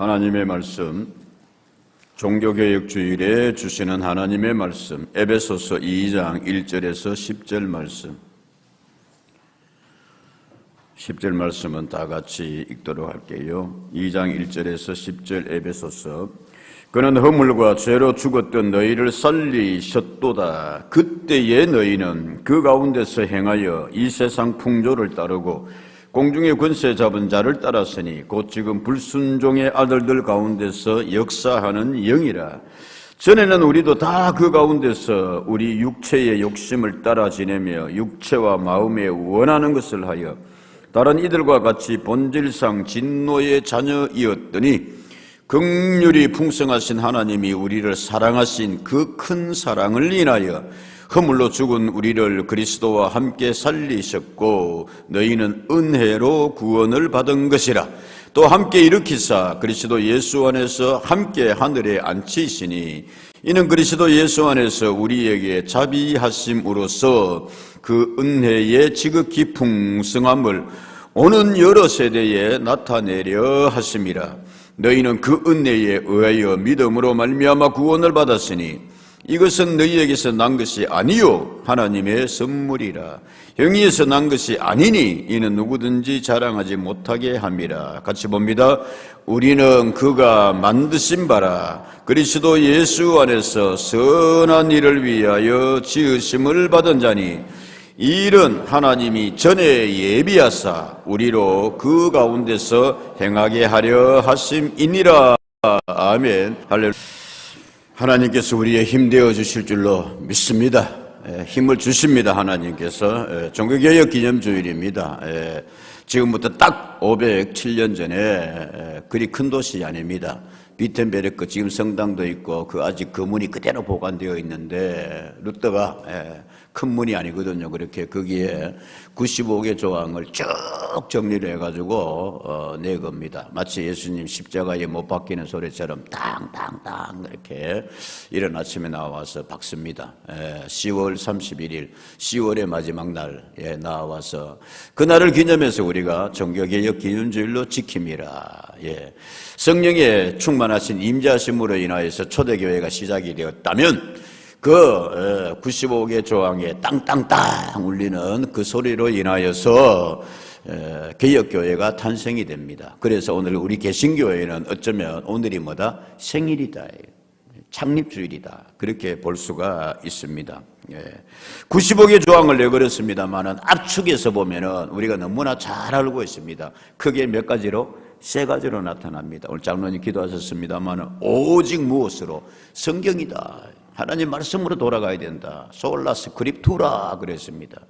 하나님의 말씀, 종교개혁주일에 주시는 하나님의 말씀, 에베소서 2장 1절에서 10절 말씀. 10절 말씀은 다 같이 읽도록 할게요. 2장 1절에서 10절 에베소서. 그는 허물과 죄로 죽었던 너희를 살리셨도다. 그때에 너희는 그 가운데서 행하여 이 세상 풍조를 따르고 공중의 권세 잡은 자를 따랐으니 곧 지금 불순종의 아들들 가운데서 역사하는 영이라. 전에는 우리도 다 그 가운데서 우리 육체의 욕심을 따라 지내며 육체와 마음에 원하는 것을 하여 다른 이들과 같이 본질상 진노의 자녀이었더니 긍휼이 풍성하신 하나님이 우리를 사랑하신 그 큰 사랑을 인하여 허물로 죽은 우리를 그리스도와 함께 살리셨고 너희는 은혜로 구원을 받은 것이라. 또 함께 일으키사 그리스도 예수 안에서 함께 하늘에 앉히시니 이는 그리스도 예수 안에서 우리에게 자비하심으로써 그 은혜의 지극히 풍성함을 오는 여러 세대에 나타내려 하심이라. 너희는 그 은혜에 의하여 믿음으로 말미암아 구원을 받았으니 이것은 너희에게서 난 것이 아니요 하나님의 선물이라. 형이에서 난 것이 아니니 이는 누구든지 자랑하지 못하게 함이라. 같이 봅니다. 우리는 그가 만드신 바라 그리스도 예수 안에서 선한 일을 위하여 지으심을 받은 자니 이 일은 하나님이 전에 예비하사 우리로 그 가운데서 행하게 하려 하심이니라. 아멘. 할렐루야. 하나님께서 우리의 힘 되어 주실 줄로 믿습니다. 힘을 주십니다. 하나님께서. 종교개혁 기념주일입니다. 지금부터 딱 507년 전에 그리 큰 도시 아닙니다. 비텐베르크 지금 성당도 있고 그 아직 그 문이 그대로 보관되어 있는데 루터가 큰 문이 아니거든요. 그렇게 거기에 95개 조항을 쭉 정리를 해가지고 내겁니다. 마치 예수님 십자가에 못 박히는 소리처럼 땅땅땅 이렇게 이른 아침에 나와서 박습니다. 10월 31일 10월의 마지막 날에 나와서 그날을 기념해서 우리가 종교개혁 기념주일로 지킵니다. 성령의 충만하신 임재하심으로 인하여서 초대교회가 시작이 되었다면 그 95개 조항에 땅땅땅 울리는 그 소리로 인하여서 개혁교회가 탄생이 됩니다. 그래서 오늘 우리 개신교회는 어쩌면 오늘이 뭐다? 생일이다. 창립주일이다. 그렇게 볼 수가 있습니다. 95개 조항을 내걸었습니다만은 압축해서 보면은 우리가 너무나 잘 알고 있습니다. 크게 몇 가지로? 세 가지로 나타납니다. 오늘 장로님 기도하셨습니다만은 오직 무엇으로? 성경이다. 하나님 말씀으로 돌아가야 된다. 솔라 스크립투라 그랬습니다.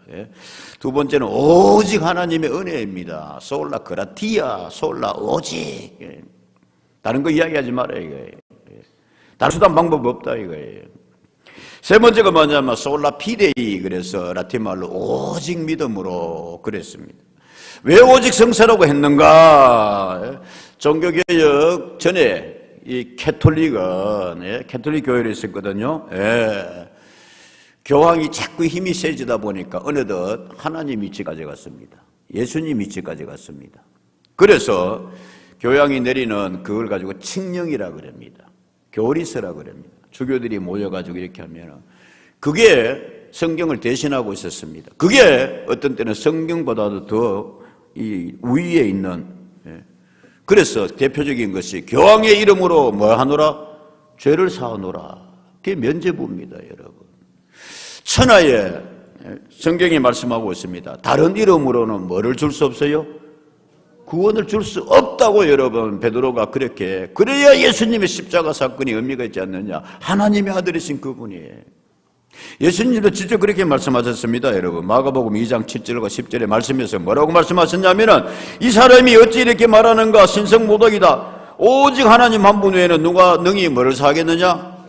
두 번째는 오직 하나님의 은혜입니다. 솔라 그라티아, 솔라 오직. 다른 거 이야기하지 말아요 이거예요. 다른 수단 방법 없다 이거예요. 세 번째가 뭐냐면 솔라 피데이, 그래서 라틴 말로 오직 믿음으로 그랬습니다. 왜 오직 성사라고 했는가? 종교개혁 전에 이 캐톨릭은 캐톨릭 교회를 있었거든요. 교황이 자꾸 힘이 세지다 보니까 어느덧 하나님 위치까지 갔습니다. 예수님 위치까지 갔습니다. 그래서 교황이 내리는 그걸 가지고 칙령이라 그럽니다. 교리서라 그럽니다. 주교들이 모여가지고 이렇게 하면 그게 성경을 대신하고 있었습니다. 그게 어떤 때는 성경보다도 더 이 위에 있는. 그래서 대표적인 것이 교황의 이름으로 뭐 하노라? 죄를 사하노라. 그게 면죄부입니다, 여러분. 천하에 성경이 말씀하고 있습니다. 다른 이름으로는 뭐를 줄 수 없어요? 구원을 줄 수 없다고 여러분. 베드로가 그렇게, 그래야 예수님의 십자가 사건이 의미가 있지 않느냐. 하나님의 아들이신 그분이에요. 예수님도 직접 그렇게 말씀하셨습니다, 여러분. 마가복음 2장 7절과 10절의 말씀에서 뭐라고 말씀하셨냐면은 이 사람이 어찌 이렇게 말하는가? 신성모독이다. 오직 하나님 한 분 외에는 누가 능히 뭐를 사하겠느냐?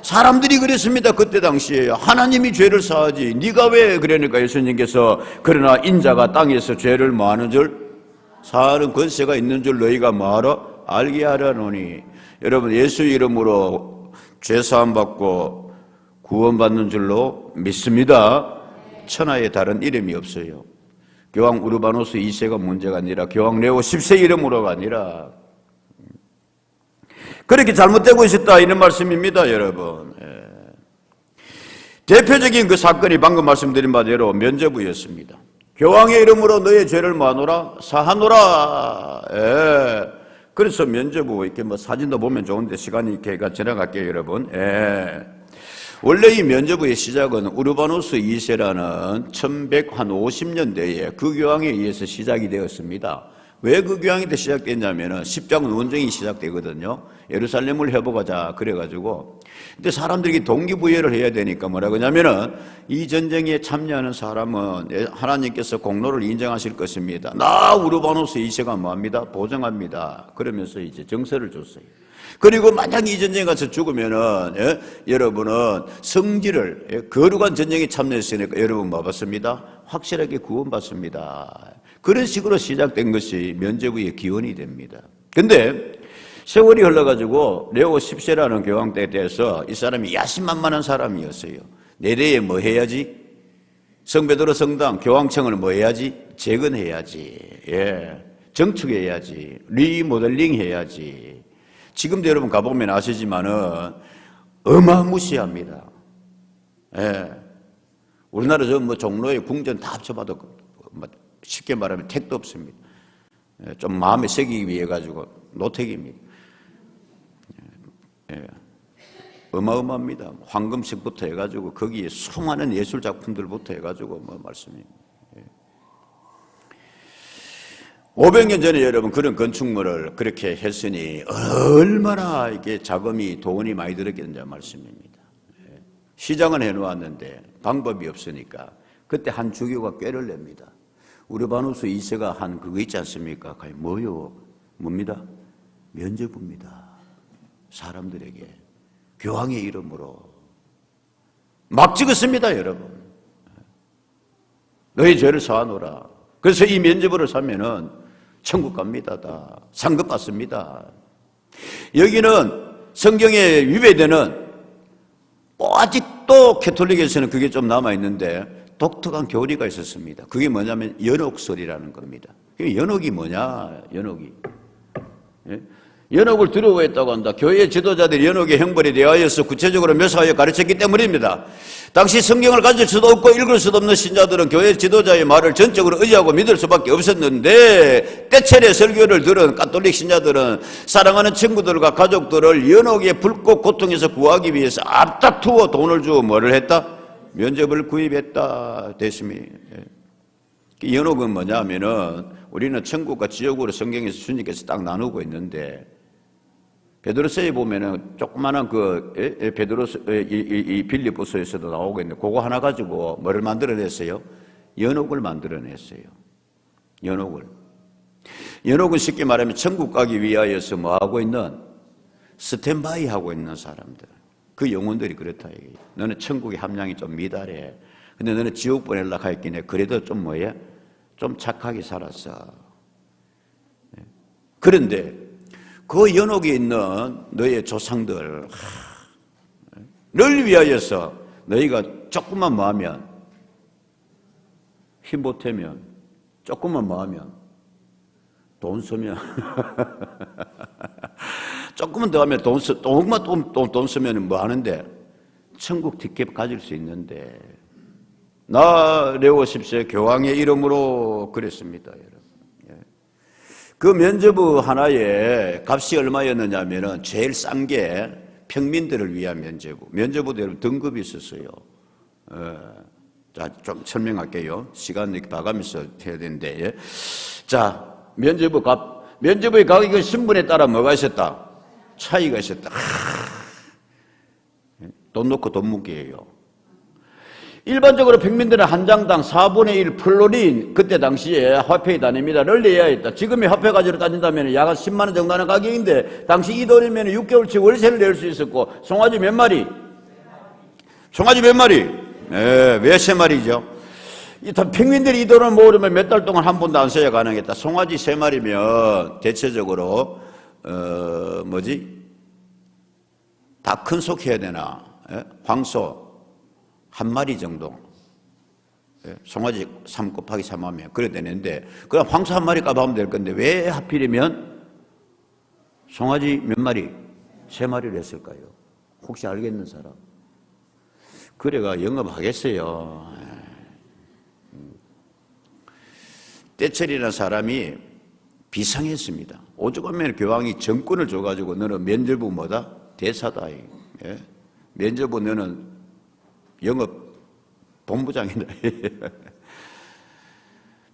사람들이 그랬습니다. 그때 당시에 하나님이 죄를 사하지 네가 왜 그러니까 예수님께서 그러나 인자가 땅에서 죄를 뭐하는 줄? 사하는 권세가 있는 줄 너희가 뭐하러? 알게 하라노니. 여러분, 예수 이름으로 죄 사함 받고 구원받는 줄로 믿습니다. 천하에 다른 이름이 없어요. 교황 우르바노스 2세가 문제가 아니라 교황 레오 10세 이름으로가 아니라 그렇게 잘못되고 있었다 이런 말씀입니다, 여러분. 대표적인 그 사건이 방금 말씀드린 바대로 면죄부였습니다. 교황의 이름으로 너의 죄를 뭐하노라? 사하노라. 그래서 면죄부 이렇게 뭐 사진도 보면 좋은데 시간이 이렇게 지나갈게요, 여러분. 원래 이 면죄부의 시작은 우르바누스 2세라는 1150년대에 그 교황에 의해서 시작이 되었습니다. 왜 그 교황이 때 시작됐냐면은 십자군 원정이 시작되거든요. 예루살렘을 회복하자 그래가지고. 근데 사람들이 동기부여를 해야 되니까 뭐라고 하냐면은 이 전쟁에 참여하는 사람은 하나님께서 공로를 인정하실 것입니다. 나 우르바누스 2세가 뭐합니다? 보증합니다. 그러면서 이제 정서를 줬어요. 그리고 만약 이 전쟁에 가서 죽으면은 여러분은 성지를 거룩한 전쟁에 참여했으니까 여러분 뭐 받습니다? 확실하게 구원받습니다. 그런 식으로 시작된 것이 면죄부의 기원이 됩니다. 근데 세월이 흘러가지고 레오 10세라는 교황 때에 대해서 이 사람이 야심만만한 사람이었어요. 내대에 뭐 해야지? 성베드로 성당 교황청을 뭐 해야지? 재건해야지. 정축해야지. 리모델링 해야지. 지금도 여러분 가보면 아시지만은 어마무시합니다. 우리나라 저 뭐 종로에 궁전 다 합쳐봐도 쉽게 말하면 택도 없습니다. 좀 마음에 새기기 위해 가지고 노택입니다. 어마어마합니다. 황금식부터 해가지고 거기에 수많은 예술 작품들부터 해가지고 뭐 말씀입니다. 500년 전에 여러분 그런 건축물을 그렇게 했으니 얼마나 이게 자금이 돈이 많이 들었겠는지 말씀입니다. 시장은 해놓았는데 방법이 없으니까 그때 한 주교가 꾀를 냅니다. 우르바누스 2세가 한 그거 있지 않습니까? 뭐요? 뭡니다? 면죄부입니다. 사람들에게 교황의 이름으로 막 찍었습니다, 여러분. 너희 죄를 사하노라. 그래서 이 면죄부를 사면은 천국 갑니다. 다 상급받습니다. 여기는 성경에 위배되는 아직도 캐톨릭에서는 그게 좀 남아있는데 독특한 교리가 있었습니다. 그게 뭐냐면 연옥설이라는 겁니다. 연옥이 뭐냐? 연옥이. 연옥을 두려워했다고 한다. 교회 지도자들이 연옥의 형벌에 대하여서 구체적으로 묘사하여 가르쳤기 때문입니다. 당시 성경을 가질 수도 없고 읽을 수도 없는 신자들은 교회 지도자의 말을 전적으로 의지하고 믿을 수밖에 없었는데 때철에 설교를 들은 가톨릭 신자들은 사랑하는 친구들과 가족들을 연옥의 불꽃 고통에서 구하기 위해서 앞다투어 돈을 주어 뭐를 했다? 면죄부를 구입했다 됐습니다. 연옥은 뭐냐면은 우리는 천국과 지옥으로 성경에서 주님께서 딱 나누고 있는데 베드로서에 보면은 조그마한 그 베드로서 이 빌립보서에서도 나오고 있는데 그거 하나 가지고 뭐를 만들어냈어요? 연옥을 만들어냈어요. 연옥은 쉽게 말하면 천국 가기 위하여서 뭐 하고 있는 스탠바이 하고 있는 사람들. 그 영혼들이 그렇다 얘기예요. 너는 천국의 함량이 좀 미달해. 근데 너는 지옥 보내려고 했긴 해. 그래도 좀 뭐야? 좀 착하게 살았어. 그런데 그 연옥에 있는 너의 조상들 를 위하여서 너희가 조금만 뭐하면 힘 보태면 조금만 뭐하면 돈 쓰면 조금만 더 하면 돈 쓰면 뭐 하는데 천국 티켓 가질 수 있는데 나 레오 10세 교황의 이름으로 그랬습니다, 여러분. 그 면죄부 하나에 값이 얼마였느냐 하면은 제일 싼 게 평민들을 위한 면죄부도 여러분 등급이 있었어요. 자, 좀 설명할게요. 시간 이렇게 봐가면서 해야 되는데. 자, 면죄부의 가격은 신분에 따라 뭐가 있었다? 차이가 있었다. 돈 놓고 돈 묻기예요. 일반적으로 평민들은 한 장당 4분의 1 플로린 그때 당시에 화폐의 단위를 내야 했다. 지금의 화폐 가지로 따진다면 약 10만 원 정도 하는 가격인데 당시 이 돈이면 6개월치 월세를 낼 수 있었고 송아지 몇 마리? 송아지 몇 마리? 왜 3마리죠? 평민들이 이 돈을 모으려면 몇 달 동안 한 번도 안 써야 가능했다. 송아지 3마리면 대체적으로 다 큰 속 해야 되나? 황소 1마리 정도. 송아지 3 곱하기 3 하면 그래야 되는데 그럼 황소 1마리 값 하면 될 건데 왜 하필이면 송아지 몇 마리? 3마리를 했을까요? 혹시 알겠는 사람? 그래가 영업하겠어요. 떼철이라는 사람이 비상했습니다. 오죽하면 교황이 정권을 줘가지고 너는 면제부 뭐다? 대사다. 예? 면제부 너는 영업 본부장이다.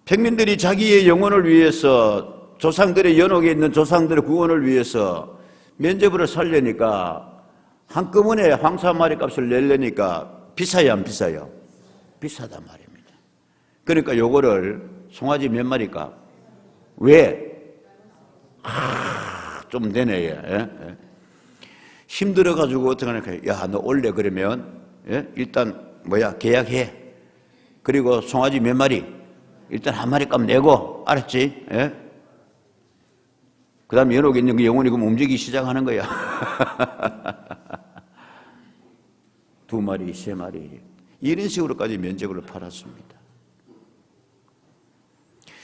평민들이 자기의 영혼을 위해서 조상들의 연옥에 있는 조상들의 구원을 위해서 면제부를 살려니까 한꺼번에 황소 한 마리 값을 내려니까 비싸요 안 비싸요? 비싸단 말입니다. 그러니까 요거를 송아지 몇 마리 값? 왜? 좀 되네. 예? 힘들어가지고 어떻게 하니까 야, 너 올래 그러면 예? 일단 계약해. 그리고 송아지 몇 마리? 일단 한 마리 값 내고 알았지? 예? 그 다음에 연옥에 있는 그 영혼이 그럼 움직이기 시작하는 거야. 2마리, 3마리 이런 식으로까지 면제부를 팔았습니다.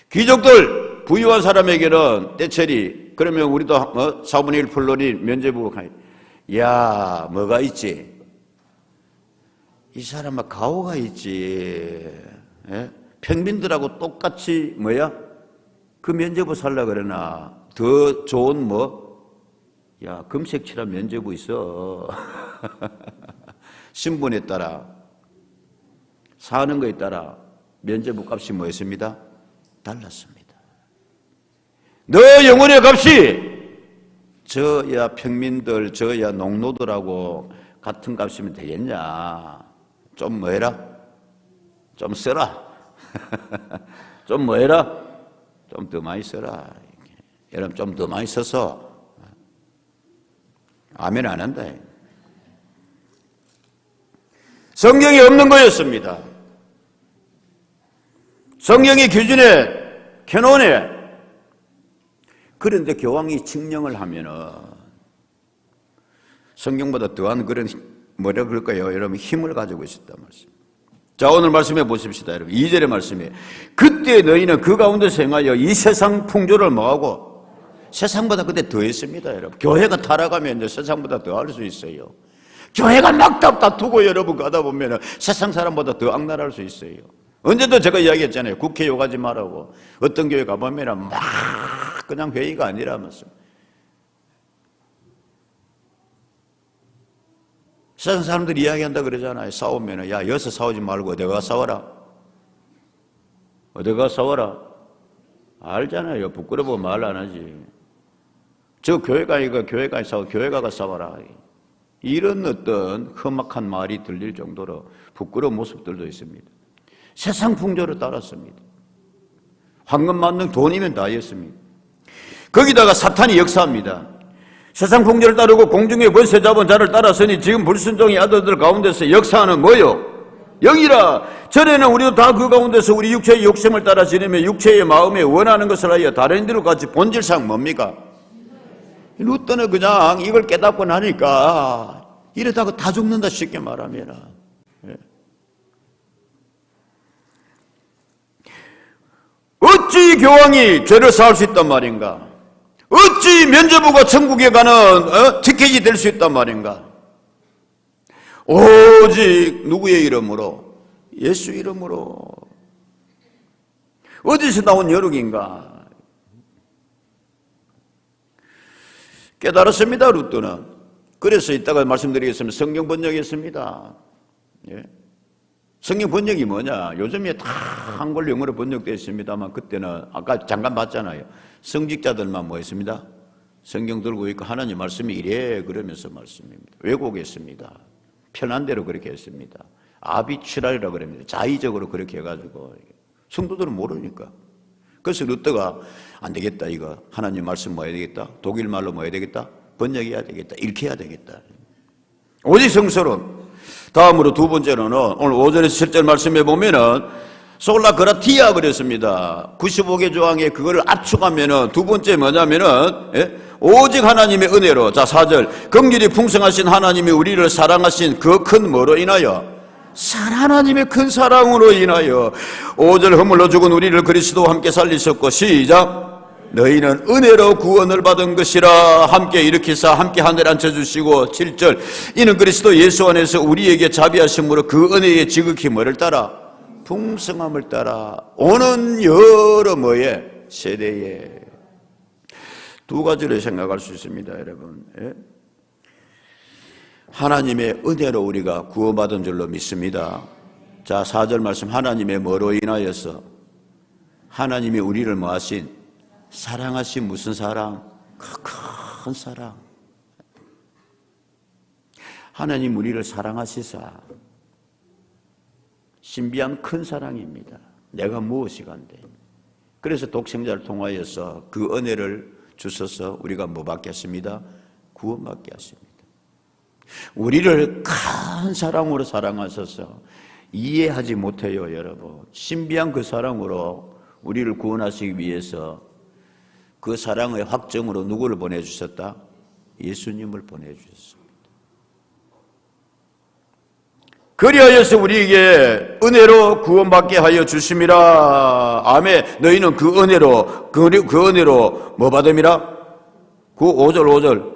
귀족들 부유한 사람에게는 떼철이 그러면 우리도 4분의 1 플로리 면제부가 야 뭐가 있지? 이 사람은 가오가 있지. 예? 평민들하고 똑같이 그 면제부 살라 그러나 더 좋은 야 금색 칠한 면제부 있어. 신분에 따라 사는 거에 따라 면제부 값이 뭐였습니다? 달랐습니다. 너 영혼의 값이 저야 평민들 저야 농노들하고 같은 값이면 되겠냐? 좀 해라? 좀 써라? 좀 해라? 좀 더 많이 써라. 여러분 좀 더 많이 써서 아멘 안 한다. 성경이 없는 거였습니다. 성경의 기준에 캐논에 그런데 교황이 칙령을 하면은 성경보다 더한 그런 뭐라 그럴까요? 여러분 힘을 가지고 있었단 말씀. 자 오늘 말씀해 보십시다 여러분. 2절의 말씀에 그때 너희는 그 가운데서 행하여 이 세상 풍조를 뭐하고 세상보다 그때 더했습니다 여러분. 교회가 타락하면 이제 세상보다 더 할 수 있어요. 교회가 막답 다투고 여러분 가다 보면 세상 사람보다 더 악랄할 수 있어요. 언제도 제가 이야기했잖아요. 국회 욕하지 말라고. 어떤 교회 가보면 막 그냥 회의가 아니라면서. 세상 사람들이 이야기한다 그러잖아요. 싸우면 야 여기서 싸우지 말고 어디 가서 싸워라. 어디 가서 싸워라. 알잖아요. 부끄러워 말 안 하지. 저 교회가 이거 교회가 싸워 교회가 가서 싸워라. 이런 어떤 험악한 말이 들릴 정도로 부끄러운 모습들도 있습니다. 세상 풍조를 따랐습니다. 황금 만능 돈이면 다였습니다. 거기다가 사탄이 역사합니다. 세상 풍조를 따르고 공중의 권세 잡은 자를 따랐으니 지금 불순종의 아들들 가운데서 역사하는 뭐요? 영이라. 전에는 우리도 다 그 가운데서 우리 육체의 욕심을 따라 지내며 육체의 마음에 원하는 것을 하여 다른 이들과 같이 본질상 뭡니까? 루터는 그냥 이걸 깨닫고 나니까 이러다가 다 죽는다 쉽게 말하면. 어찌 교황이 죄를 사할 수 있단 말인가? 어찌 면제부가 천국에 가는 티켓이 될 수 있단 말인가? 오직 누구의 이름으로? 예수 이름으로. 어디서 나온 여룩인가? 깨달았습니다 루터는. 그래서 이따가 말씀드리겠습니다. 성경 번역했습니다. 예? 성경 번역이 뭐냐? 요즘에 다 한글 영어로 번역되어 있습니다만 그때는 아까 잠깐 봤잖아요. 성직자들만 뭐 했습니다? 성경 들고 있고 하나님 말씀이 이래 그러면서 말씀입니다. 왜곡했습니다. 편한 대로 그렇게 했습니다. 아비추랄이라고 그럽니다. 자의적으로 그렇게 해가지고 성도들은 모르니까. 그래서 루터가 안 되겠다 이거 하나님 말씀 뭐 해야 되겠다? 독일 말로 뭐 해야 되겠다? 번역해야 되겠다. 이렇게 해야 되겠다. 오직 성서론. 다음으로 두 번째로는 오늘 5절에서 7절 말씀해 보면은 솔라 그라티아 그랬습니다. 95개 조항에 그거를 압축하면은 두 번째 뭐냐면은 오직 하나님의 은혜로. 자 4절 긍휼이 풍성하신 하나님이 우리를 사랑하신 그 큰 뭐로 인하여 하나님의 큰 사랑으로 인하여 5절 허물로 죽은 우리를 그리스도와 함께 살리셨고 시작 너희는 은혜로 구원을 받은 것이라. 함께 일으키사 함께 하늘에 앉혀주시고 7절 이는 그리스도 예수 안에서 우리에게 자비하심으로 그 은혜의 지극히 뭐를 따라? 풍성함을 따라 오는 여러 뭐에? 세대에. 두 가지를 생각할 수 있습니다, 여러분. 하나님의 은혜로 우리가 구원받은 줄로 믿습니다. 자, 4절 말씀, 하나님의 뭐로 인하여서? 하나님이 우리를 뭐 하신? 사랑하신 무슨 사랑? 그 큰 사랑. 하나님 우리를 사랑하시사 신비한 큰 사랑입니다. 내가 무엇이 간대? 그래서 독생자를 통하여서 그 은혜를 주셔서 우리가 뭐 받게 하십니다? 구원받게 하십니다. 우리를 큰 사랑으로 사랑하셔서 이해하지 못해요, 여러분. 신비한 그 사랑으로 우리를 구원하시기 위해서 그 사랑의 확정으로 누구를 보내주셨다? 예수님을 보내주셨습니다. 그리하여서 우리에게 은혜로 구원받게 하여 주심이라. 아멘. 너희는 그 은혜로 뭐 받음이라? 5절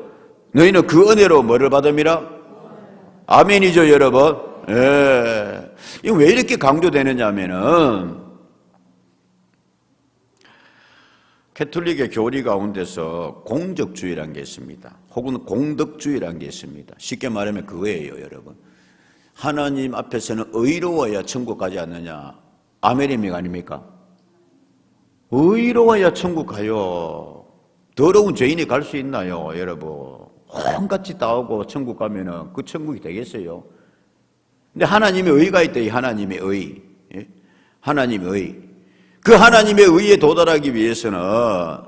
너희는 그 은혜로 뭐를 받음이라? 아멘이죠, 여러분. 예. 이거 왜 이렇게 강조되느냐 하면은 캐톨릭의 교리 가운데서 공적주의라는 게 있습니다. 혹은 공덕주의라는 게 있습니다. 쉽게 말하면 그거예요, 여러분. 하나님 앞에서는 의로워야 천국 가지 않느냐. 아멘입니까, 아닙니까? 의로워야 천국 가요. 더러운 죄인이 갈 수 있나요, 여러분? 온갖 짓 다 하고 천국 가면은 그 천국이 되겠어요? 근데 하나님의 의가 있다, 이 하나님의 의. 예? 하나님의 의. 그 하나님의 의에 도달하기 위해서는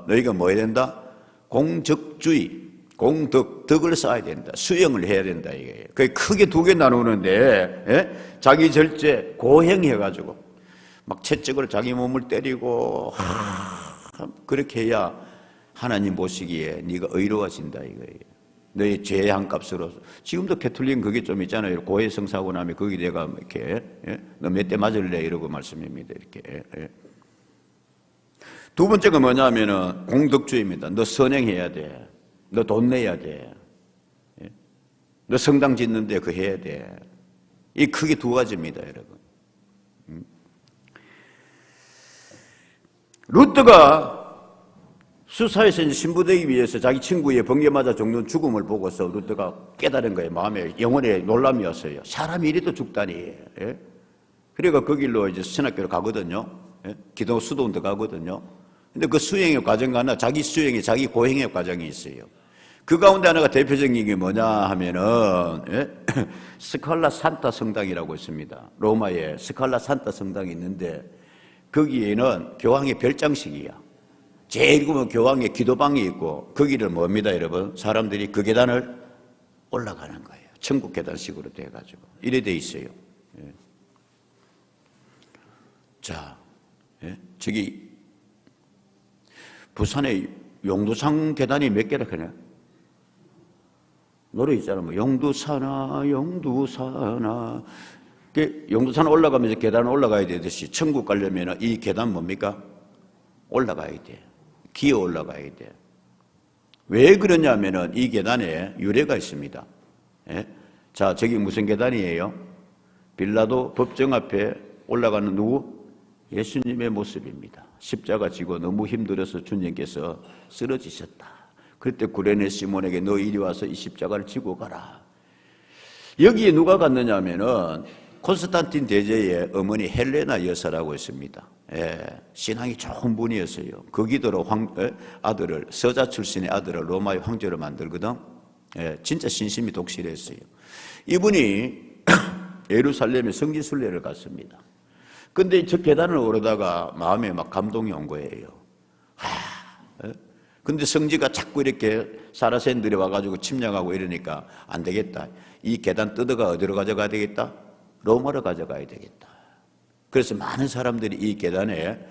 너희가 뭐 해야 된다? 공적주의, 덕을 쌓아야 된다. 수영을 해야 된다, 이게. 그게 크게 두 개 나누는데, 예? 자기 절제, 고행해가지고, 막 채찍으로 자기 몸을 때리고, 그렇게 해야 하나님 보시기에 네가 의로워진다, 이거예요. 너의 죄의 한 값으로. 지금도 캐톨릭은 그게 좀 있잖아요. 고해 성사하고 나면 거기 내가 이렇게, 예? 너 몇 대 맞을래? 이러고 말씀입니다, 이렇게. 예? 두 번째가 뭐냐면은 공덕주의입니다. 너 선행해야 돼. 너 돈 내야 돼. 예? 너 성당 짓는데 그거 해야 돼. 이 크게 두 가지입니다, 여러분. 루터가 수사에서 신부되기 위해서 자기 친구의 번개 맞아 죽는 죽음을 보고서 루터가 깨달은 거예요. 마음에 영혼의 놀람이었어요. 사람이 이래도 죽다니. 예? 그러니까 그 길로 이제 신학교로 가거든요. 예? 기도 수도원도 가거든요. 근데 그 수행의 과정과 하나, 자기 수행의, 자기 고행의 과정이 있어요. 그 가운데 하나가 대표적인 게 뭐냐 하면은, 예? 스칼라 산타 성당이라고 있습니다. 로마에 스칼라 산타 성당이 있는데, 거기에는 교황의 별장식이야. 제일 보면 교황의 기도방이 있고, 거기를 뭡니다, 여러분? 사람들이 그 계단을 올라가는 거예요. 천국 계단식으로 돼가지고. 이래 돼 있어요. 예. 자, 예? 저기, 부산에 용두산 계단이 몇 개라 그냐? 노래 있잖아. 뭐 용두산아 용두산아. 용두산 올라가면서 계단 올라가야 되듯이 천국 가려면 이 계단 뭡니까? 올라가야 돼. 기어 올라가야 돼. 왜 그러냐면은 이 계단에 유래가 있습니다. 예? 자, 저기 무슨 계단이에요? 빌라도 법정 앞에 올라가는 누구? 예수님의 모습입니다. 십자가 지고 너무 힘들어서 주님께서 쓰러지셨다. 그때 구레네 시몬에게 너 이리 와서 이 십자가를 지고 가라. 여기에 누가 갔느냐 하면은 콘스탄틴 대제의 어머니 헬레나 여사라고 있습니다. 예, 신앙이 좋은 분이었어요. 거기도로 아들을, 서자 출신의 아들을 로마의 황제로 만들거든. 예, 진짜 신심이 독실했어요. 이분이 예루살렘에 성지순례를 갔습니다. 근데 저 계단을 오르다가 마음에 막 감동이 온 거예요. 근데 성지가 자꾸 이렇게 사라센들이 와가지고 침략하고 이러니까 안 되겠다. 이 계단 뜯어가 어디로 가져가야 되겠다? 로마로 가져가야 되겠다. 그래서 많은 사람들이 이 계단에,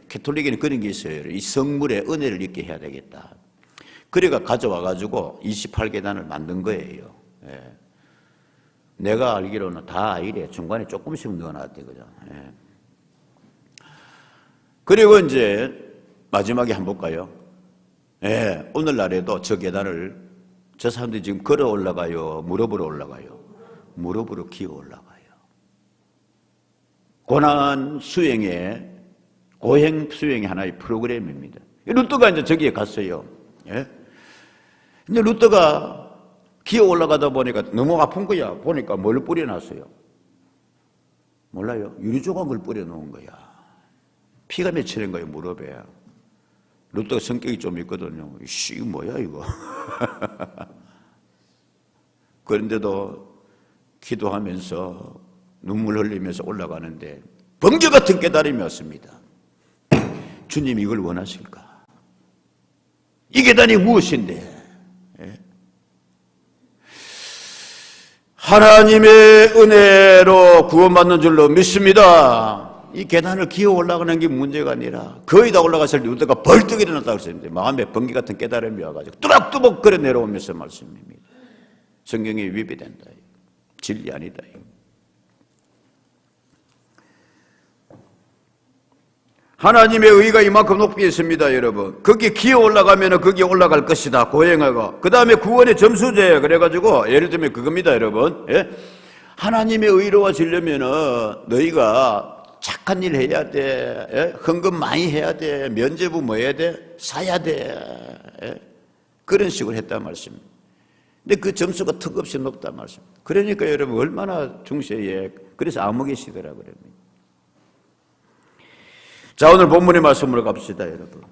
캐톨릭에는 그런 게 있어요. 이 성물의 은혜를 잊게 해야 되겠다. 그래가 가져와가지고 28계단을 만든 거예요. 예. 내가 알기로는 다 이래. 중간에 조금씩 넣어놨대, 그죠? 예. 그리고 이제 마지막에 한번 볼까요? 예, 오늘날에도 저 계단을 저 사람들이 지금 걸어 올라가요? 무릎으로 올라가요? 무릎으로 기어 올라가요. 고난 수행의 고행 수행의 하나의 프로그램입니다. 루터가 이제 저기에 갔어요. 예? 근데 루터가 기어 올라가다 보니까 너무 아픈 거야. 보니까 뭘 뿌려놨어요? 몰라요? 유리조각을 뿌려놓은 거야. 피가 맺히는 거예요, 무릎에. 루터가 성격이 좀 있거든요. 이거 뭐야, 이거. 그런데도 기도하면서 눈물 흘리면서 올라가는데 번개 같은 깨달음이 왔습니다. 주님 이걸 원하실까? 이 계단이 무엇인데? 예? 하나님의 은혜로 구원받는 줄로 믿습니다. 이 계단을 기어 올라가는 게 문제가 아니라 거의 다 올라갔을 때 루터가 벌떡 일어났다고 했는데 마음에 번개 같은 깨달음이 와가지고 뚜락뚜벅 걸어 내려오면서 말씀입니다. 성경이 위배된다. 진리 아니다. 하나님의 의가 이만큼 높게 있습니다, 여러분. 거기 기어 올라가면 거기에 올라갈 것이다, 고행하고. 그 다음에 구원의 점수제. 그래가지고, 예를 들면 그겁니다, 여러분. 예? 하나님의 의로워지려면은 너희가 착한 일 해야 돼. 예? 헌금 많이 해야 돼. 면죄부 뭐 해야 돼? 사야 돼. 예? 그런 식으로 했단 말씀입니다. 근데 그 점수가 턱없이 높단 말씀입니다. 그러니까 여러분, 얼마나 중세에, 그래서 암흑이시더라, 그럽니다. 자, 오늘 본문의 말씀으로 갑시다, 여러분.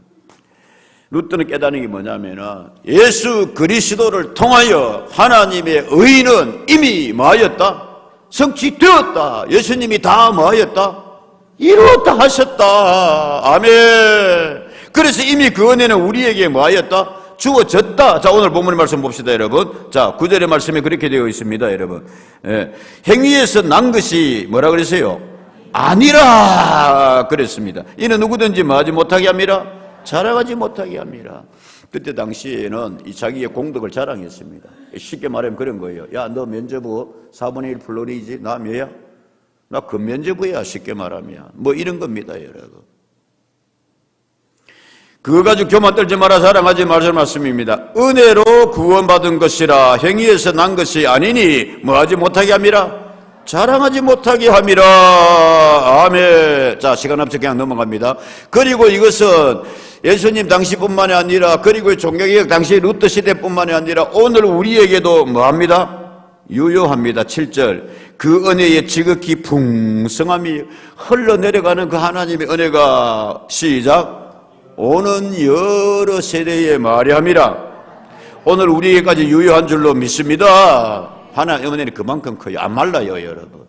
루터는 깨닫는 게 뭐냐면은 예수 그리스도를 통하여 하나님의 의는 이미 뭐하였다? 성취되었다. 예수님이 다 뭐하였다? 이루었다 하셨다. 아멘. 그래서 이미 그 은혜는 우리에게 뭐하였다? 주어졌다. 자, 오늘 본문의 말씀 봅시다, 여러분. 자, 9절의 말씀에 그렇게 되어 있습니다, 여러분. 예. 행위에서 난 것이 뭐라 그랬어요? 아니라 그랬습니다. 이는 누구든지 뭐하지 못하게 합니다. 자랑하지 못하게 합니다. 그때 당시에는 이 자기의 공덕을 자랑했습니다. 쉽게 말하면 그런 거예요. 야, 너 면죄부 4분의 1 플로리지? 나 몇야? 나 근면죄부야. 쉽게 말하면 뭐 이런 겁니다, 여러분. 그거 가지고 교만 떨지 마라, 자랑하지 말자 말씀입니다. 은혜로 구원받은 것이라 행위에서 난 것이 아니니 뭐하지 못하게 합니다. 자랑하지 못하게 함이라. 아멘. 자, 시간 없이 그냥 넘어갑니다. 그리고 이것은 예수님 당시뿐만이 아니라 그리고 종교개혁 당시 루터 시대뿐만이 아니라 오늘 우리에게도 뭐합니다? 유효합니다. 7절. 그 은혜의 지극히 풍성함이 흘러내려가는 그 하나님의 은혜가 시작. 오는 여러 세대에 말이함이라. 오늘 우리에게까지 유효한 줄로 믿습니다. 하나님의 은혜는 그만큼 커요. 안 말라요, 여러분.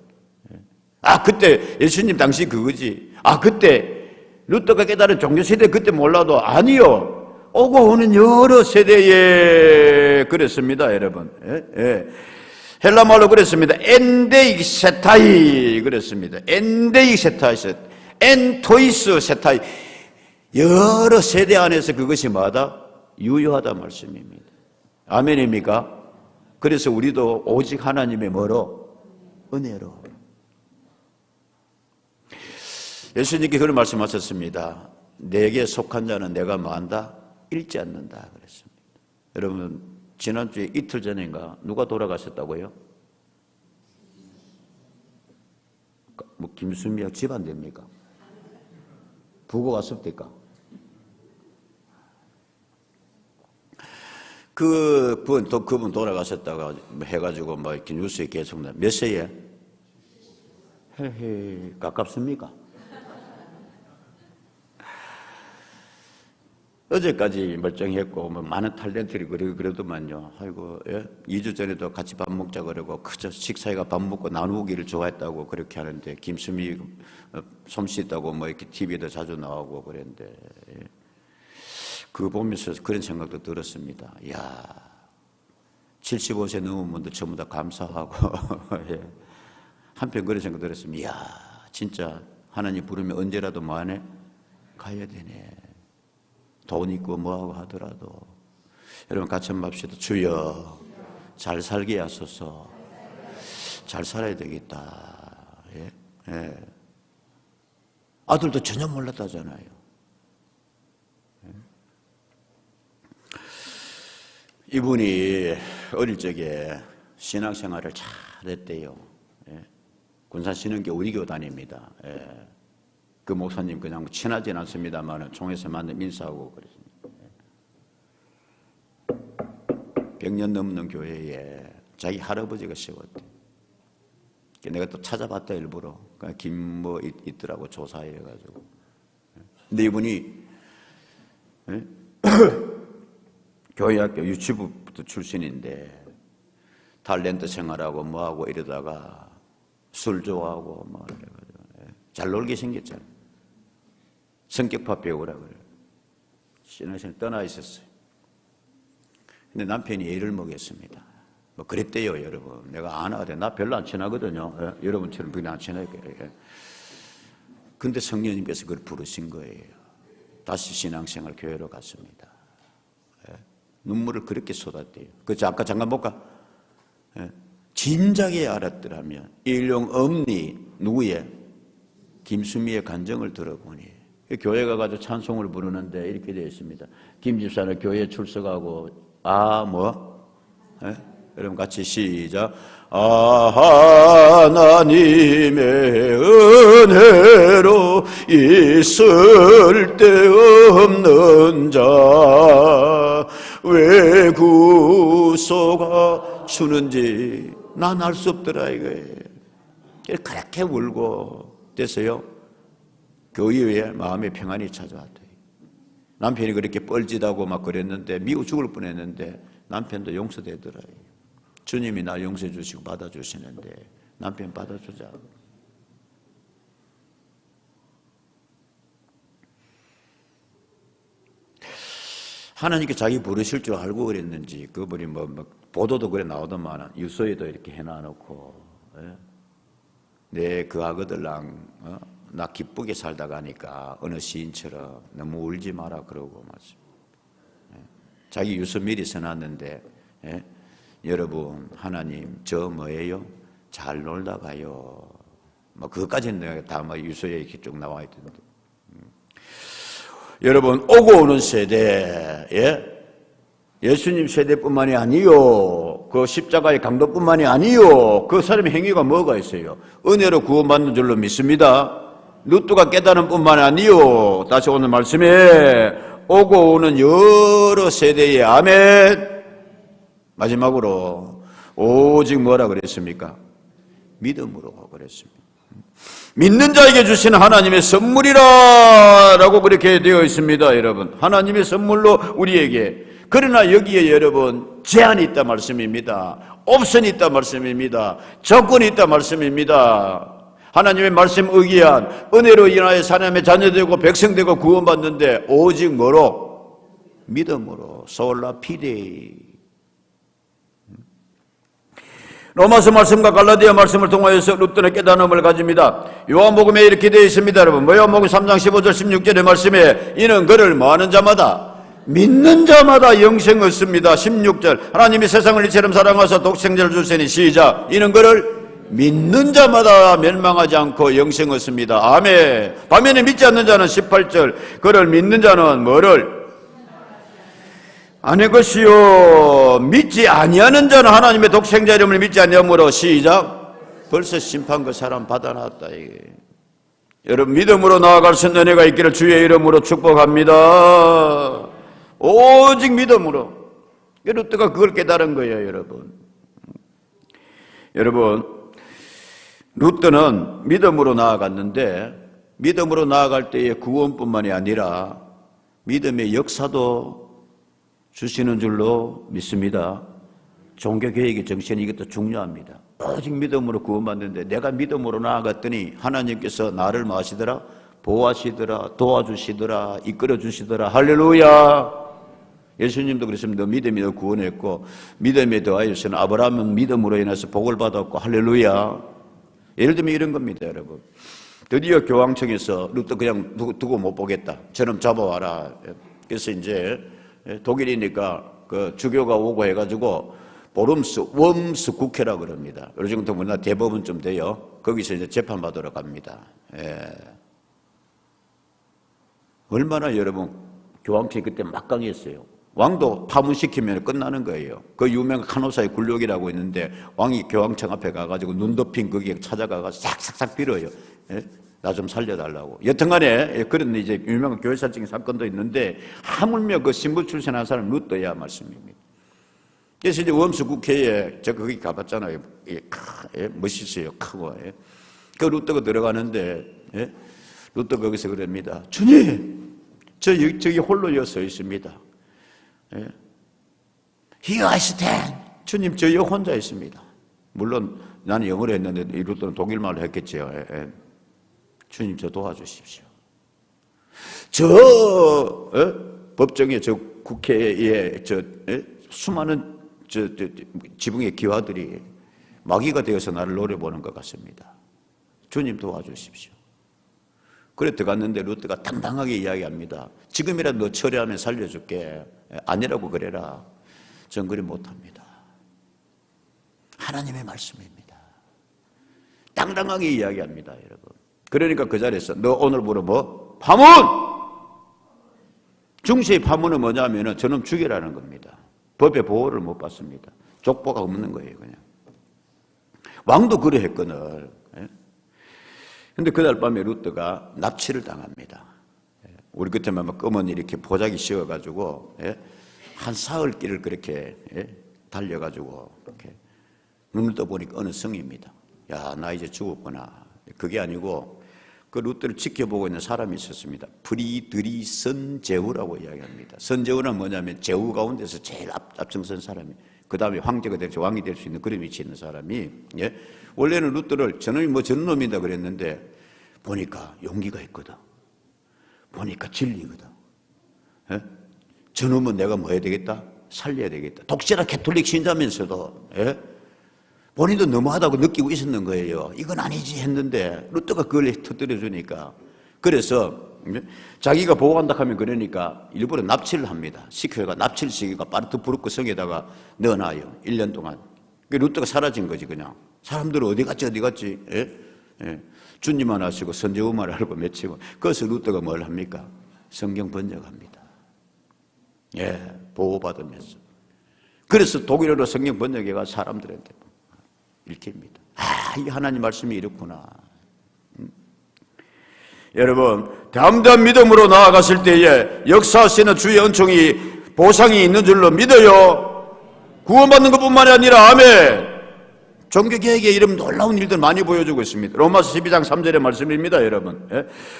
아, 그때 예수님 당시 그거지. 아, 그때 루터가 깨달은 종교시대 그때 몰라도 아니요. 오고 오는 여러 세대에 그랬습니다, 여러분. 예? 예. 헬라말로 그랬습니다. 엔데익세타이 그랬습니다. 엔데익세타이, 엔토이스 세타이. 여러 세대 안에서 그것이 뭐하다? 유효하다 말씀입니다. 아멘입니까? 그래서 우리도 오직 하나님의 뭐로? 은혜로. 예수님께 그런 말씀하셨습니다. 내게 속한 자는 내가 뭐한다? 잃지 않는다 그랬습니다. 여러분, 지난주에 이틀 전인가 누가 돌아가셨다고요? 뭐 김수미하고 집안 됩니까? 부고 왔습니까? 그분 돌아가셨다가 해가지고 뭐 이렇게 뉴스에 계속 몇 세에? 헤헤, 가깝습니까? 어제까지 멀쩡했고 뭐 많은 탤런트들이 그러더만요. 아이고, 예? 2주 전에도 같이 밥 먹자 그러고 그저 식사회가 밥 먹고 나누기를 좋아했다고 그렇게 하는데 김수미 솜씨 있다고 뭐 이렇게 TV에도 자주 나오고 그랬는데. 예. 그거 보면서 그런 생각도 들었습니다. 이야, 75세 넘은 분들 전부 다 감사하고 예. 한편 그런 생각 들었습니다. 이야, 진짜 하나님 부르면 언제라도 뭐하네? 가야 되네. 돈 있고 뭐하고 하더라도. 여러분 같이 한번 합시다. 주여, 잘 살게 하소서. 잘 살아야 되겠다. 예? 예. 아들도 전혀 몰랐다잖아요. 이분이 어릴 적에 신앙생활을 잘했대요. 예. 군산신흥교 우리 교 다닙니다. 예. 그 목사님 그냥 친하진 않습니다만 총회에서 만나 인사하고 그랬습니다. 100년 넘는 교회에 자기 할아버지가 세웠대. 내가 또 찾아봤다 일부러. 김뭐 있더라고 조사해가지고. 근데 이분이 예? 교회학교 유치부부터 출신인데 탤런트 생활하고 뭐하고 이러다가 술 좋아하고 뭐 이래가지고 잘 놀게 생겼잖아. 성격파 배우라 그래. 신앙생활 떠나 있었어요. 근데 남편이 애를 먹였습니다. 뭐 그랬대요, 여러분. 내가 안 하거든. 나 별로 안 친하거든요. 예? 여러분처럼 별로 안 친하게. 예? 근데 성령님께서 그걸 부르신 거예요. 다시 신앙생활 교회로 갔습니다. 예? 눈물을 그렇게 쏟았대요. 그치? 아까 잠깐 볼까? 예? 진작에 알았더라면 일용 엄니 누구의? 김수미의 간증을 들어보니 교회 가가지고 찬송을 부르는데 이렇게 되어 있습니다. 김 집사는 교회에 출석하고 예? 여러분 같이 시작. 하나님의 은혜로 있을 데 없는 자 왜 구소가 주는지 난 알 수 없더라 이거예요. 그렇게 울고 됐어요. 교회에 마음의 평안이 찾아왔대요. 남편이 그렇게 뻘짓하고 막 그랬는데 미워 죽을 뻔했는데 남편도 용서되더라요. 주님이 날 용서해 주시고 받아주시는데 남편 받아주자. 하나님께 자기 부르실 줄 알고 그랬는지 그분이 뭐 보도도 그래 나오더만 유서에도 이렇게 해놔놓고 내 그 아그들랑 나 기쁘게 살다 가니까 어느 시인처럼 너무 울지 마라 그러고 맞습니다. 자기 유서 미리 써놨는데 여러분 하나님 저 뭐예요? 잘 놀다 가요. 뭐 그것까지는 내가 다 뭐 유서에 이렇게 쭉 나와 있던데. 여러분 오고 오는 세대, 예수님 세대뿐만이 아니요, 그 십자가의 강도뿐만이 아니요, 그 사람의 행위가 뭐가 있어요? 은혜로 구원받는 줄로 믿습니다. 루트가 깨달은 뿐만 아니요, 다시 오늘 말씀에 오고 오는 여러 세대의 아멘. 마지막으로 오직 뭐라 그랬습니까? 믿음으로 그랬습니다. 믿는 자에게 주시는 하나님의 선물이라 라고 그렇게 되어 있습니다. 여러분 하나님의 선물로 우리에게. 그러나 여기에 여러분 제한이 있다 말씀입니다. 옵션이 있다 말씀입니다. 조건이 있다 말씀입니다. 하나님의 말씀 의기한 은혜로 인하여 하나님의 자녀되고 백성되고 구원받는데 오직 뭐로? 믿음으로. 솔라 피데이. 로마서 말씀과 갈라디아 말씀을 통하여서 루트는 깨달음을 가집니다. 요한복음에 이렇게 되어 있습니다. 여러분 요한복음 3장 15절 16절의 말씀에 이는 그를 뭐하는 자마다 믿는 자마다 영생을 얻습니다. 16절 하나님이 세상을 이처럼 사랑하사 독생자를 주시니 시작 이는 그를 믿는 자마다 멸망하지 않고 영생을 얻습니다. 아멘. 반면에 믿지 않는 자는 18절 그를 믿는 자는 뭐를 아니 것이요 믿지 아니하는 자는 하나님의 독생자 이름을 믿지 아니하므로 시작 벌써 심판 그 사람 받아놨다. 이게. 여러분 믿음으로 나아갈 수 있는 은혜가 있기를 주의 이름으로 축복합니다. 오직 믿음으로. 루트가 그걸 깨달은 거예요. 여러분 루트는 믿음으로 나아갔는데 믿음으로 나아갈 때의 구원뿐만이 아니라 믿음의 역사도 주시는 줄로 믿습니다. 종교개혁의 정신이 이것도 중요합니다. 오직 믿음으로 구원받는데 내가 믿음으로 나아갔더니 하나님께서 나를 뭐 하시더라? 보호하시더라, 도와주시더라, 이끌어주시더라. 할렐루야. 예수님도 그랬습니다. 믿음이 너 구원했고 믿음에 더하여서는 아브라함은 믿음으로 인해서 복을 받았고 할렐루야. 예를 들면 이런 겁니다. 여러분 드디어 교황청에서 루트 그냥 두고 못 보겠다. 저놈 잡아와라. 그래서 이제 독일이니까 그 주교가 오고 해가지고 보름스 웜스 국회라 그럽니다. 어느 정도 우리나라 대법원 좀 돼요. 거기서 이제 재판받으러 갑니다. 얼마나 여러분 교황청이 그때 막강했어요. 왕도 파문시키면 끝나는 거예요. 그 유명한 카노사의 굴욕이라고 있는데 왕이 교황청 앞에 가가지고 눈 덮인 거기에 찾아가서 싹싹싹 빌어요. 예? 나 좀 살려달라고. 여튼간에 그런 이제 유명한 교회사적인 사건도 있는데 하물며 그 신부 출신한 사람 루터야 말씀입니다. 그래서 이제 웜스 국회에 저 거기 가봤잖아요. 예? 멋있어요. 크고. 예? 그 루터가 들어가는데 예? 루터 거기서 그럽니다. 주님, 저기 홀로 서 있습니다. 예? Here I stand. 주님, 저 여기 혼자 있습니다. 물론 나는 영어로 했는데 이 루터는 독일말로 했겠지요. 예? 주님, 저 도와주십시오. 법정에 저 국회에 수많은 지붕의 기와들이 마귀가 되어서 나를 노려보는 것 같습니다. 주님 도와주십시오. 그래 들어갔는데 루트가 당당하게 이야기합니다. 지금이라도 너 처리하면 살려줄게. 아니라고 그래라. 전 그리 못합니다. 하나님의 말씀입니다. 당당하게 이야기합니다, 여러분. 그러니까 그 자리에서 너 오늘부로 뭐? 파문! 중세의 파문은 뭐냐면은 저놈 죽이라는 겁니다. 법의 보호를 못 받습니다. 족보가 없는 거예요, 그냥. 왕도 그래 했거늘. 근데 그날 밤에 루터가 납치를 당합니다. 우리 그때만 막 검은 이렇게 보자기 씌워가지고, 한 사흘길을 그렇게, 달려가지고, 이렇게 눈을 떠보니까 어느 성입니다. 야, 나 이제 죽었구나. 그게 아니고, 그 루터를 지켜보고 있는 사람이 있었습니다. 프리드리 선제후라고 이야기합니다. 선제후는 뭐냐면 제후 가운데서 제일 앞장선 사람이, 그 다음에 황제가 될수 왕이 될 수 있는 그런 위치에 있는 사람이, 원래는 루터를 저놈이 뭐 저런 놈이다 그랬는데 보니까 용기가 있거든. 보니까 진리거든. 저놈은 내가 뭐 해야 되겠다? 살려야 되겠다. 독실한 캐톨릭 신자면서도 본인도 너무하다고 느끼고 있었는 거예요. 이건 아니지 했는데 루터가 그걸 터뜨려 주니까, 그래서 자기가 보호한다 하면 그러니까 일부러 납치를 합니다. 시켜가 납치를 시키니까 파르트부르크 성에다가 넣어놔요. 1년 동안. 루터가 사라진 거지 그냥. 사람들은 어디 갔지? 주님만 아시고 선제후만 알고 맺히고. 그래서 루터가 뭘 합니까? 성경 번역합니다. 보호받으면서. 그래서 독일어로 성경 번역해가 사람들한테 읽힙니다. 이 하나님 말씀이 이렇구나. 여러분, 담대한 믿음으로 나아갔을 때에 역사하시는 주의 은총이 보상이 있는 줄로 믿어요. 구원받는 것뿐만이 아니라 아멘. 종교개혁에 이런 놀라운 일들 많이 보여주고 있습니다. 로마서 12장 3절의 말씀입니다, 여러분.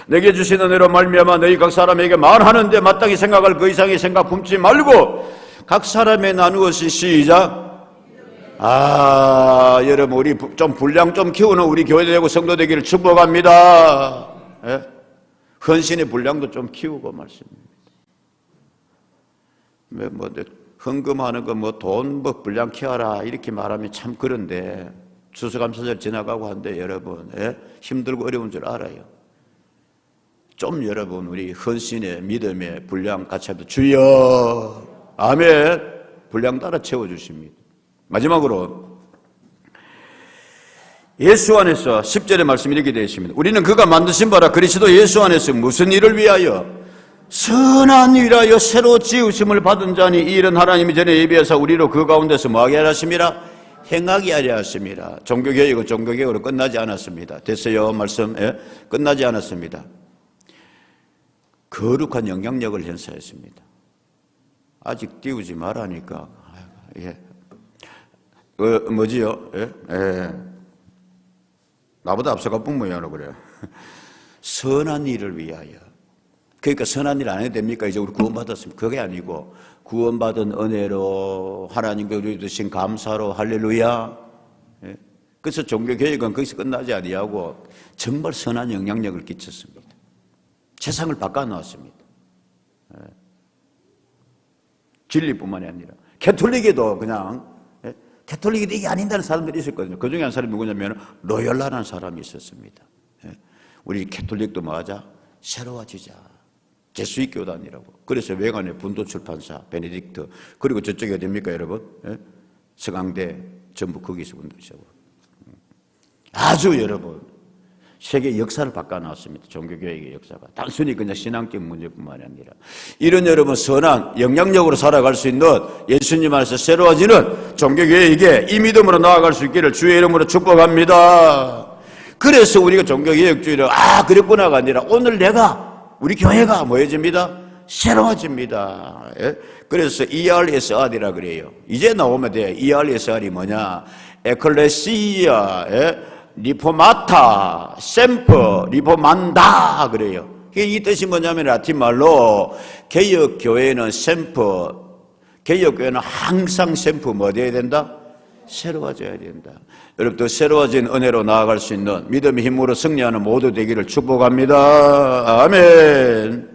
내게 주신 은혜로 말미암아 너희 각 사람에게 말하는데 마땅히 생각할 그 이상의 생각 품지 말고 각 사람에 나누어서 시작. 여러분, 우리 좀 분량 좀 키우는 우리 교회 되고 성도 되기를 축복합니다. 헌신의 분량도 좀 키우고 말씀입니다. 헌금하는 거 돈 분량 키워라 이렇게 말하면 참 그런데 추수감사절 지나가고 한데 여러분 힘들고 어려운 줄 알아요. 좀 여러분 우리 헌신의 믿음의 분량 같이 해도 주여 아멘 분량 따라 채워주십니다. 마지막으로 예수 안에서 10절의 말씀이 이렇게 되어 있습니다. 우리는 그가 만드신 바라 그리스도 예수 안에서 무슨 일을 위하여 선한 일하여 새로 지으심을 받은 자니 이 일은 하나님이 전에 예비해서 우리로 그 가운데서 뭐하게 하셨습니다? 행하게 하려 하십니다. 종교개혁은 종교개혁으로 끝나지 않았습니다. 됐어요? 말씀 끝나지 않았습니다. 거룩한 영향력을 행사했습니다. 아직 띄우지 말라니까 뭐지요? 나보다 앞서가 분모양으로 그래요. 선한 일을 위하여. 그러니까 선한 일 안 해도 됩니까? 이제 우리 구원받았습니다. 그게 아니고 구원받은 은혜로 하나님께 우리 주신 감사로 할렐루야. 그래서 종교개혁은 거기서 끝나지 아니하고 정말 선한 영향력을 끼쳤습니다. 세상을 바꿔놓았습니다. 진리뿐만이 아니라 캐톨릭에도 그냥 캐톨릭이 이게 아닌다는 사람들이 있었거든요. 그 중에 한 사람이 누구냐면 로열라라는 사람이 있었습니다. 우리 캐톨릭도 뭐하자? 새로워지자. 제수익 교단이라고. 그래서 외관의 분도 출판사 베네딕트 그리고 저쪽이 어디입니까 여러분? 서강대 전부 거기서 운동시작으로. 아주 여러분 세계 역사를 바꿔놨습니다. 종교개혁의 역사가. 단순히 그냥 신앙적 문제뿐만이 아니라. 이런 여러분 선한 영향력으로 살아갈 수 있는 예수님 안에서 새로워지는 종교개혁에 이 믿음으로 나아갈 수 있기를 주의 이름으로 축복합니다. 그래서 우리가 종교개혁주의를 그랬구나가 아니라 오늘 우리 교회가 뭐해집니다? 새로워집니다. 예? 그래서 ERSR이라 그래요. 이제 나오면 돼요. ERSR이 뭐냐? 에클레시아, 리포마타, 샘퍼, 리포만다 그래요. 이 뜻이 뭐냐면 라틴 말로 개혁교회는 샘퍼, 개혁교회는 항상 샘퍼 뭐 돼야 된다? 새로워져야 된다. 여러분들 새로워진 은혜로 나아갈 수 있는 믿음의 힘으로 승리하는 모두 되기를 축복합니다. 아멘.